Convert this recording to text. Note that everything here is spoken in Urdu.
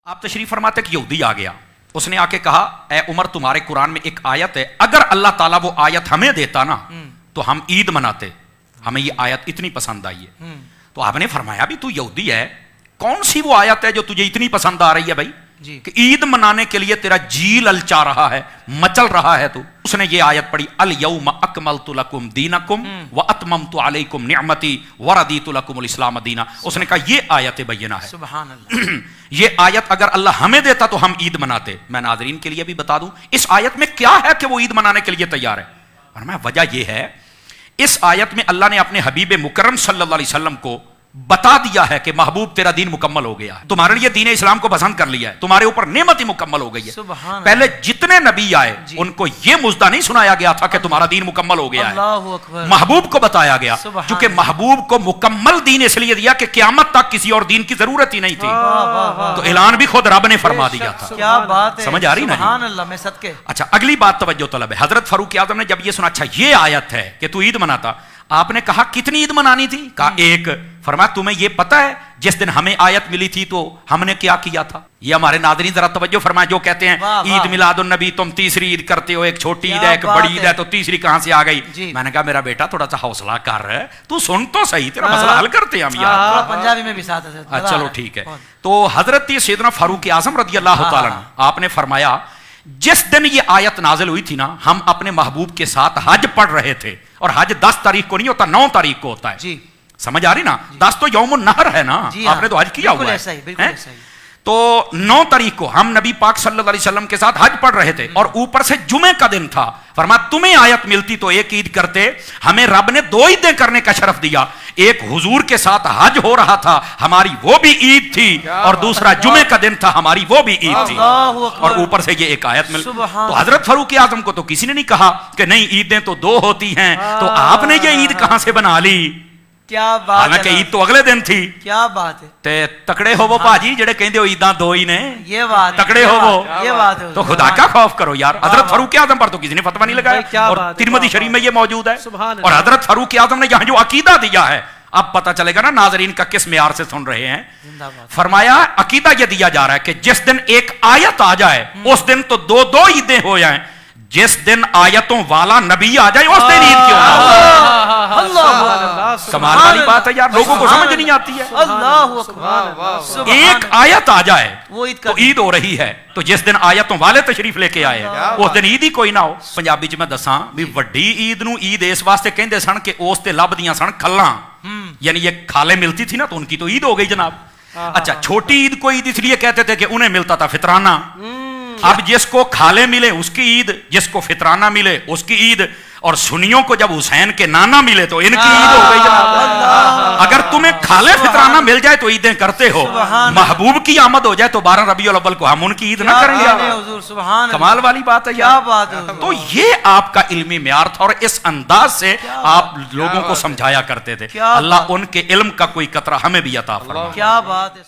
آپ تشریف فرماتے کہ یہودی آ گیا, اس نے آ کے کہا اے عمر تمہارے قرآن میں ایک آیت ہے, اگر اللہ تعالیٰ وہ آیت ہمیں دیتا نا تو ہم عید مناتے, ہمیں یہ آیت اتنی پسند آئی ہے. تو آپ نے فرمایا بھی تو یہودی ہے, کون سی وہ آیت ہے جو تجھے اتنی پسند آ رہی ہے بھائی کہ عید منانے کے لیے تیرا جی للچا رہا ہے, مچل رہا ہے تو. اس نے یہ آیت پڑھی الیوم اکملت لکم دینکم واتممت علیکم نعمتی ورضیت لکم الاسلام دینا. اس نے کہا یہ آیت بینہ ہے, سبحان اللہ. یہ آیت اگر اللہ ہمیں دیتا تو ہم عید مناتے. میں ناظرین کے لیے بھی بتا دوں اس آیت میں کیا ہے کہ وہ عید منانے کے لیے تیار ہے. اور میں وجہ یہ ہے, اس آیت میں اللہ نے اپنے حبیب مکرم صلی اللہ علیہ وسلم کو بتا دیا ہے کہ محبوب تیرا دین مکمل ہو گیا ہے, تمہارے لیے دین اسلام کو پسند کر لیا ہے, تمہارے اوپر نعمت ہی مکمل ہو گئی ہے. پہلے جتنے نبی آئے ان کو یہ مژدہ نہیں سنایا گیا تھا کہ تمہارا دین مکمل ہو گیا ہے, محبوب کو بتایا گیا, چونکہ محبوب کو مکمل دین اس لیے دیا کہ قیامت تک کسی اور دین کی ضرورت ہی نہیں تھی. تو اعلان بھی خود رب نے فرما دیا تھا. کیا بات ہے, سمجھ آ رہی نا؟ سبحان اللہ. میں صدقے. اچھا اگلی بات توجہ طلب ہے. حضرت فاروق اعظم نے جب یہ سنا اچھا یہ آیت ہے کہ تو عید مناتا, آپ نے کہا کتنی عید منانی تھی؟ کہا ایک. فرمایا تمہیں یہ پتہ ہے جس دن ہمیں آیت ملی تھی تو ہم نے کیا کیا تھا؟ یہ ہمارے ناظرین ذرا توجہ فرمائیں جو کہتے ہیں عید میلاد النبی تم تیسری عید کرتے ہو, ایک چھوٹی عید ہے ایک بڑی عید ہے تو تیسری کہاں سے آ گئی؟ میں نے کہا میرا بیٹا تھوڑا سا حوصلہ کر رہا ہے, تو سن تو صحیح, تیرا مسئلہ حل کرتے ہیں ہم یار. پنجابی میں بھی ساتھ ہے. چلو ٹھیک ہے. تو حضرت سیدنا فاروق اعظم رضی اللہ تعالیٰ عنہ آپ نے فرمایا جس دن یہ آیت نازل ہوئی تھی نا, ہم اپنے محبوب کے ساتھ حج پڑھ رہے تھے, اور حج 10 تاریخ کو نہیں ہوتا, 9 تاریخ کو ہوتا ہے. سمجھ آ رہی نا؟ 10 تو یوم النحر ہے نا, آپ نے تو حج کیا ہوا ہے. تو 9 تاریخ کو ہم نبی پاک صلی اللہ علیہ وسلم کے ساتھ حج پڑھ رہے تھے, اور اوپر سے جمعے کا دن تھا. فرمایا تمہیں آیت ملتی تو ایک عید کرتے, ہمیں رب نے 2 عیدیں کرنے کا شرف دیا. ایک حضور کے ساتھ حج ہو رہا تھا, ہماری وہ بھی عید تھی, اور دوسرا جمعے کا دن تھا, ہماری وہ بھی عید تھی, اور اوپر سے یہ ایک آیت مل. تو حضرت فاروق اعظم کو تو کسی نے نہیں کہا کہ نہیں عیدیں تو 2 ہوتی ہیں, تو آپ نے یہ عید کہاں سے بنا لی؟ کیا بات, حالانکہ عید تو اگلے دن تھی. کیا بات ہے. تے تکڑے ہو وہ باجی جڑے کہندے ہو عیداں 2 ہی نے, یہ بات تکڑے ہو وہ, یہ بات ہے. تو خدا کا خوف کرو یار. حضرت فاروق اعظم پر تو کسی نے فتویٰ نہیں لگایا, اور ترمذی شریف میں یہ موجود ہے. اور حضرت فاروق اعظم نے یہاں جو عقیدہ دیا ہے, اب پتہ چلے گا نا ناظرین کا کس معیار سے سن رہے ہیں. فرمایا عقیدہ یہ دیا جا رہا ہے کہ جس دن ایک آیت آ جائے اس دن تو 2 عیدیں ہو جائیں, جس دن آیتوں والا نبی آ جائے اس دن عید کیوں نہ ہو. کمال والی بات ہے یار, لوگوں کو سمجھ نہیں آتی ہے. ایک آیت آ جائے تو عید ہو رہی ہے, تو جس دن آیتوں والے تشریف لے کے آئے اس دن عید ہی کوئی نہ ہو. پنجابی چ میں دساں بھی وڈی عید نو عید اس واسطے کہندے سن کہ اس تے لبدیاں سن کھلاں, یعنی یہ کھالے ملتی تھی نا تو ان کی تو عید ہو گئی جناب. اچھا چھوٹی عید کو عید اس لیے کہتے تھے کہ انہیں ملتا تھا فطرانہ. اب جس کو کھالے ملے اس کی عید, جس کو فطرانہ ملے اس کی عید, اور سنیوں کو جب حسین کے نانا ملے تو ان کی عید ہو گئی جناب. اگر تمہیں کھالے فطرانہ مل جائے تو عیدیں کرتے ہو, محبوب کی آمد ہو جائے تو 12 ربیع الاول کو ہم ان کی عید نہ کریں گے. کمال والی بات ہے یار. تو یہ آپ کا علمی معیار تھا, اور اس انداز سے آپ لوگوں کو سمجھایا کرتے تھے. اللہ ان کے علم کا کوئی قطرہ ہمیں بھی عطا فرمائے. کیا بات ہے.